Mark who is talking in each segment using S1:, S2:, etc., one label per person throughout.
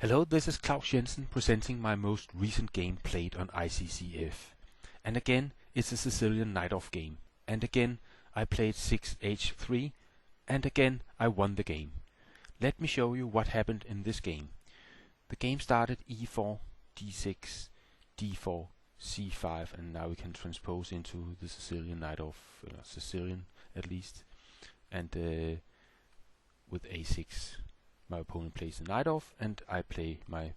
S1: Hello, this is Claus Jensen presenting my most recent game played on ICCF. And again, it's a Sicilian Najdorf game. And again, I played 6h3, and again, I won the game. Let me show you what happened in this game. The game started e4, d6, d4, c5, and now we can transpose into the Sicilian Najdorf, Sicilian at least, and with a6. My opponent plays the Najdorf, and I play my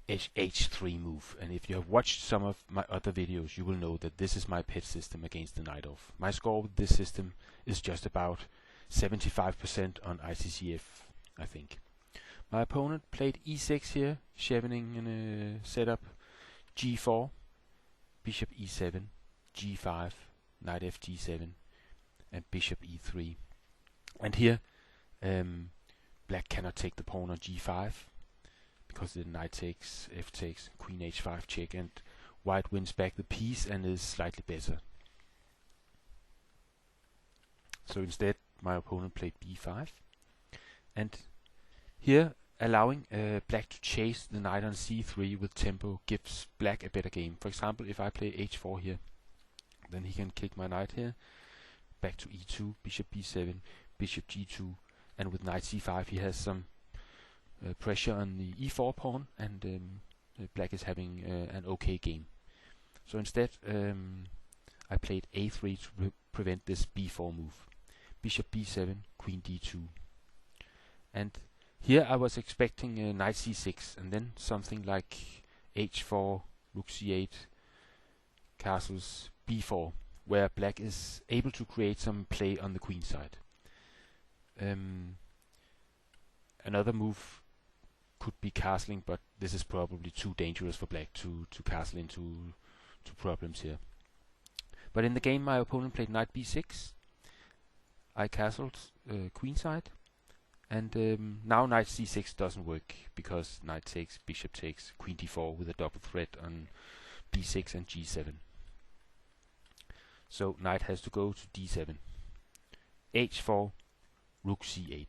S1: h3 move. And if you have watched some of my other videos, you will know that this is my pet system against the Najdorf. My score with this system is just about 75% on ICCF, I think. My opponent played e6 here, chevening in a setup g4, bishop e7, g5, knight f g7, and bishop e3. And here, black cannot take the pawn on g5 because the knight takes, f takes, queen h5 check, and white wins back the piece and is slightly better. So instead, my opponent played b5, and here allowing black to chase the knight on c3 with tempo gives black a better game. For example, if I play h4 here, then he can kick my knight here, back to e2, bishop b7, bishop g2, and with knight c5 he has some pressure on the e4 pawn, and black is having an okay game. So instead I played a3 to prevent this b4 move. Bishop b7, queen d2. And here I was expecting knight c6, and then something like h4, rook c8, castles b4, where black is able to create some play on the queen side. Another move could be castling, but this is probably too dangerous for black to castle into problems here. But in the game, my opponent played knight b6. I castled queenside, and now knight c6 doesn't work because knight takes, bishop takes, queen d4 with a double threat on b6 and g7. So knight has to go to d7, h4, rook c8.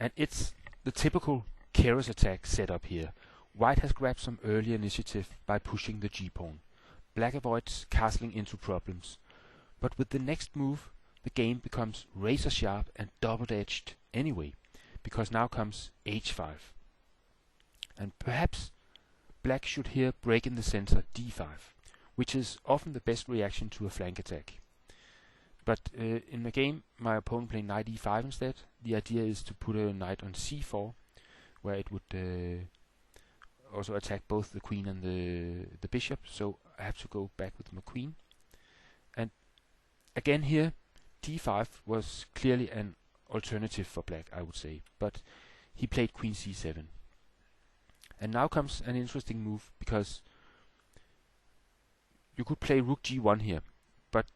S1: And it's the typical Keras attack setup here. White has grabbed some early initiative by pushing the g-pawn. Black avoids castling into problems. But with the next move, the game becomes razor sharp and double-edged anyway, because now comes h5. And perhaps black should here break in the center d5, which is often the best reaction to a flank attack. But in the game, my opponent played knight e5 instead. The idea is to put a knight on c4, where it would also attack both the queen and the bishop. So I have to go back with my queen. And again here, d5 was clearly an alternative for black, I would say. But he played queen c7. And now comes an interesting move, because you could play rook g1 here, but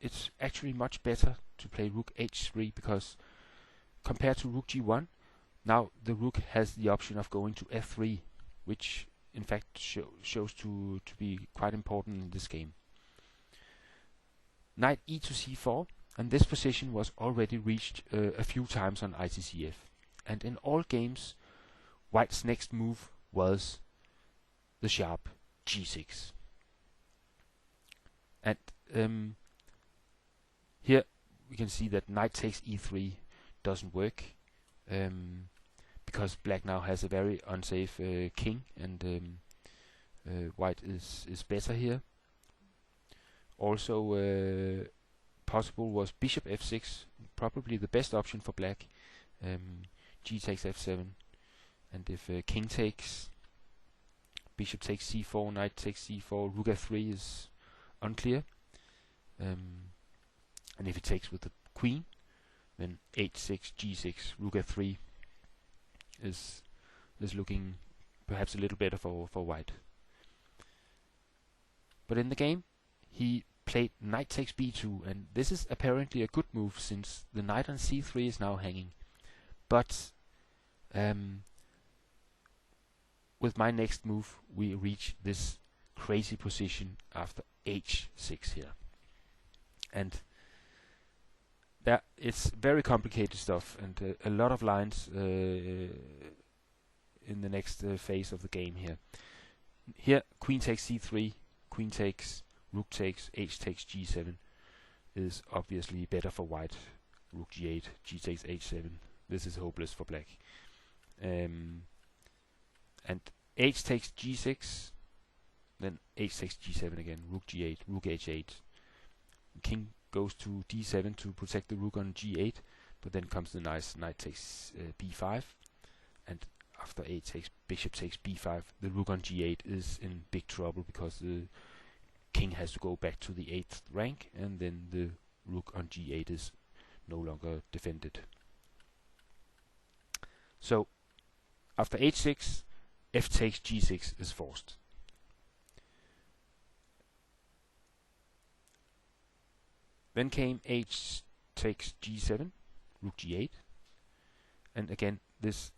S1: it's actually much better to play rook h3, because compared to rook g1, now the rook has the option of going to f3, which in fact shows to be quite important in this game. Knight e to c4, and this position was already reached a few times on ICCF. And in all games, white's next move was the sharp g6. And here we can see that knight takes e3 doesn't work, because black now has a very unsafe king, and white is better here. Also possible was bishop f6, probably the best option for black. G takes f7, and if king takes, bishop takes c4, knight takes c4, rook f3 is unclear. And if it takes with the queen, then h6, g6, rook f3 is looking perhaps a little better for white. But in the game, he played knight takes b2, and this is apparently a good move since the knight on c3 is now hanging. But with my next move, we reach this crazy position after h6 here. And it's very complicated stuff, and a lot of lines in the next phase of the game here. Here, queen takes c3, queen takes, rook takes, h takes g7 is obviously better for white. Rook g8, g takes h7. This is hopeless for black. And h takes g6, then h takes g7 again, rook g8, rook h8. King goes to d7 to protect the rook on g8, but then comes the nice knight takes b5, and after bishop takes b5, the rook on g8 is in big trouble because the king has to go back to the 8th rank, and then the rook on g8 is no longer defended. So after h6, f takes g6 is forced. Then came h takes g7, rook g8, and again this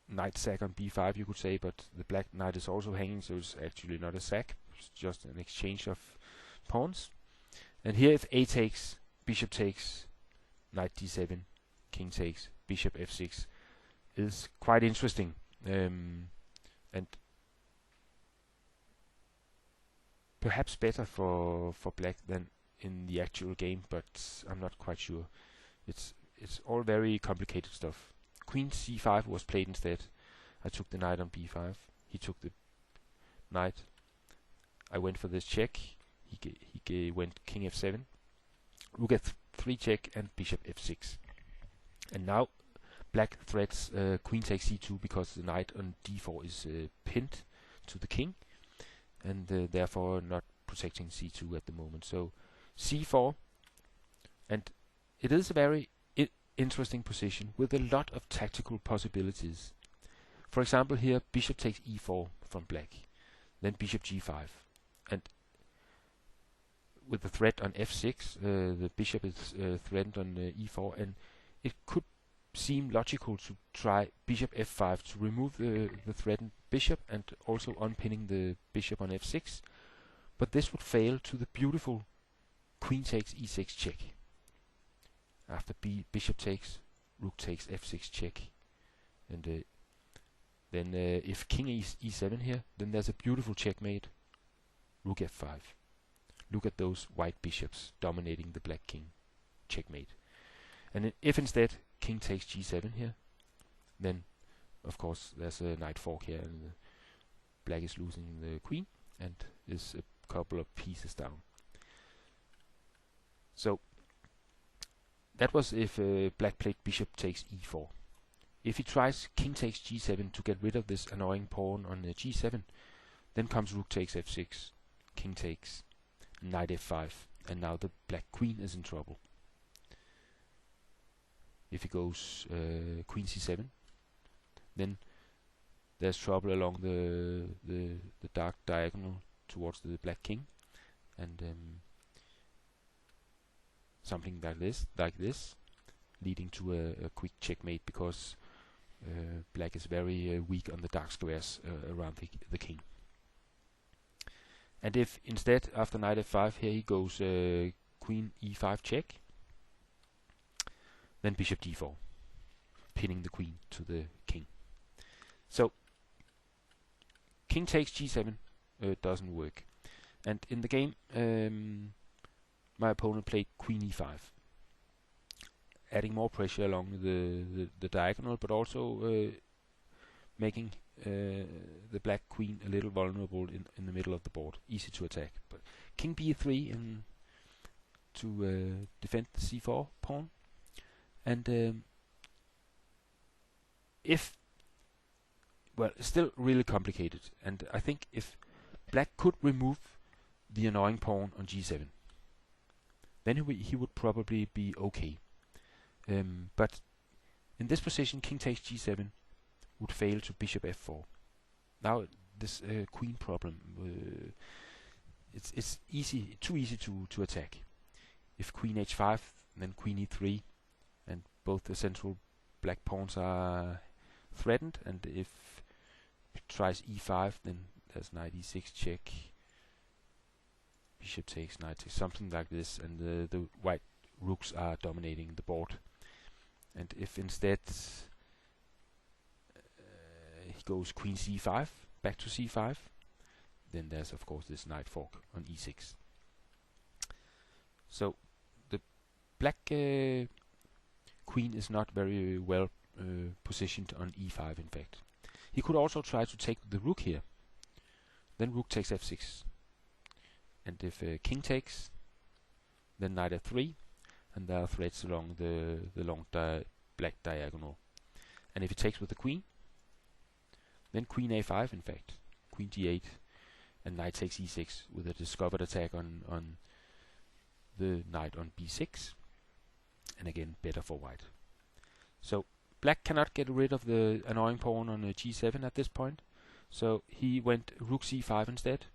S1: knight sack on b5, you could say, but the black knight is also hanging, so it's actually not a sack, it's just an exchange of pawns. And here if a takes, bishop takes, knight d7, king takes, bishop f6 is quite interesting, and perhaps better for black than in the actual game, but I'm not quite sure. It's all very complicated stuff. Queen c5 was played instead. I took the knight on b5. He took the knight. I went for this check. He went king f7. Rook f3 check and bishop f6. And now black threats queen takes c2 because the knight on d4 is pinned to the king, and therefore not protecting c2 at the moment. So c4, and it is a very interesting position with a lot of tactical possibilities. For example, here bishop takes e4 from black, then bishop g5, and with the threat on f6, the bishop is threatened on e4, and it could seem logical to try bishop f5 to remove the threatened bishop and also unpinning the bishop on f6, but this would fail to the beautiful queen takes e6 check. After bishop takes, rook takes f6 check, and then if king e7 here, then there's a beautiful checkmate, rook f5. Look at those white bishops dominating the black king, checkmate. And if instead king takes g7 here, then of course there's a knight fork here, and black is losing the queen and is a couple of pieces down. So that was if black played bishop takes e4. If he tries king takes g7 to get rid of this annoying pawn on g7, then comes rook takes f6, king takes, knight f5, and now the black queen is in trouble. If he goes queen c7, then there's trouble along the dark diagonal towards the black king, and something like this, leading to a quick checkmate because black is very weak on the dark squares around the king. And if instead after knight f5 here he goes queen e5 check, then bishop d4, pinning the queen to the king. So king takes g7 doesn't work, and in the game my opponent played queen e5, adding more pressure along the diagonal, but also making the black queen a little vulnerable in the middle of the board, easy to attack. But king b3 to defend the c4 pawn, and it's still really complicated, and I think if black could remove the annoying pawn on g7, then he would probably be okay. But in this position, king takes g7 would fail to bishop f4. Now this queen problem, it's too easy to attack. If queen h5, then queen e3, and both the central black pawns are threatened. And if it tries e5, then there's knight e6 check, bishop takes, knight takes, something like this, and the white rooks are dominating the board. And if instead goes queen c5, back to c5. Then there's of course this knight fork on e6. So the black queen is not very well positioned on e5 in fact. He could also try to take the rook here. Then rook takes f6. And if king takes, then knight f3, and there are threads along the long black diagonal. And if he takes with the queen, then queen a5 in fact, queen d8, and knight takes e6 with a discovered attack on the knight on b6, and again better for white. So black cannot get rid of the annoying pawn on g7 at this point, so he went rook c5 instead.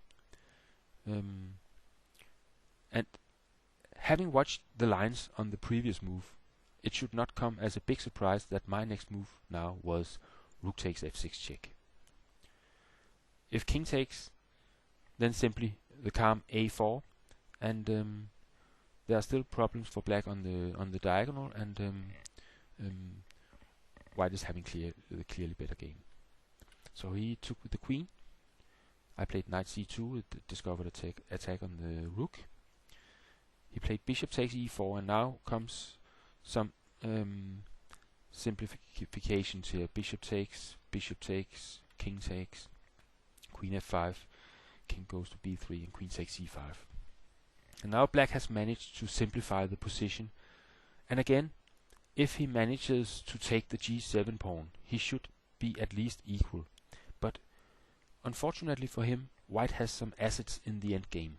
S1: And having watched the lines on the previous move, it should not come as a big surprise that my next move now was rook takes f6 check. If king takes, then simply the calm a4, and there are still problems for black on the diagonal, and white is having the clearly better game. So he took with the queen. I played knight c2 with the discovered attack on the rook. He played bishop takes e4, and now comes some simplifications here. Bishop takes, king takes, queen f5, king goes to b3, and queen takes c5. And now black has managed to simplify the position. And again, if he manages to take the g7 pawn, he should be at least equal. But unfortunately for him, white has some assets in the endgame.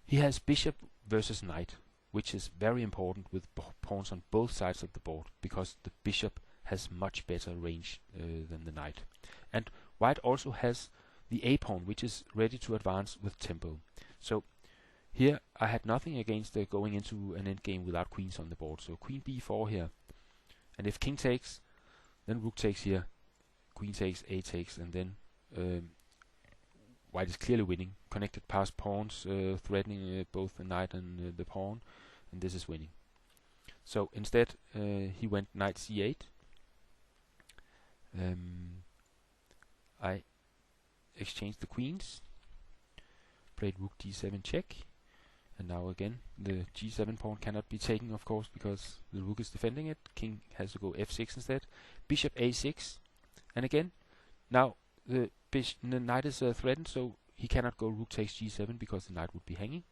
S1: He has bishop versus knight, which is very important with pawns on both sides of the board, because the bishop has much better range than the knight. And white also has the a pawn, which is ready to advance with tempo. So here I had nothing against going into an endgame without queens on the board. So queen b4 here, and if king takes, then rook takes here, queen takes, a takes, and then white is clearly winning. Connected past pawns, threatening both the knight and the pawn, and this is winning. So instead he went knight c8. I exchanged the queens, played rook d7 check, and now again the g7 pawn cannot be taken, of course, because the rook is defending it. King has to go f6 instead. Bishop a6, and again now the knight is threatened, so he cannot go rook takes g7 because the knight would be hanging,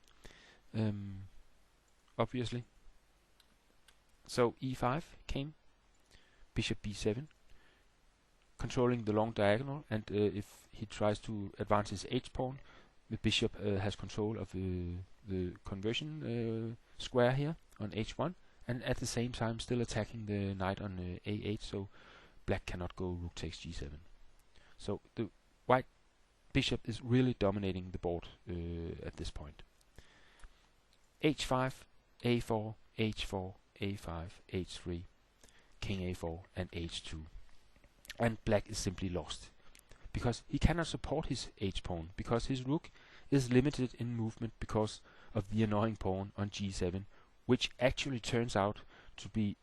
S1: obviously. So e5 came, bishop b7, controlling the long diagonal, and if he tries to advance his h-pawn, the bishop has control of the conversion square here on h1, and at the same time still attacking the knight on a8, so black cannot go rook takes g7. So the white bishop is really dominating the board at this point. h5, a4, h4, a5, h3, king a4, and h2. And black is simply lost, because he cannot support his h-pawn, because his rook is limited in movement because of the annoying pawn on g7, which actually turns out to be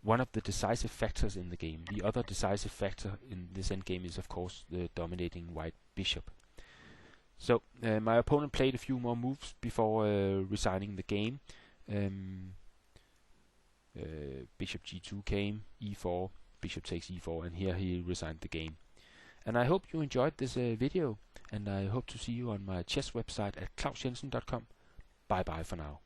S1: one of the decisive factors in the game. The other decisive factor in this endgame is, of course, the dominating white bishop. So my opponent played a few more moves before resigning the game. Bishop g2 came, e4, bishop takes e4, and here he resigned the game. And I hope you enjoyed this video, and I hope to see you on my chess website at klausjensen.com. Bye bye for now.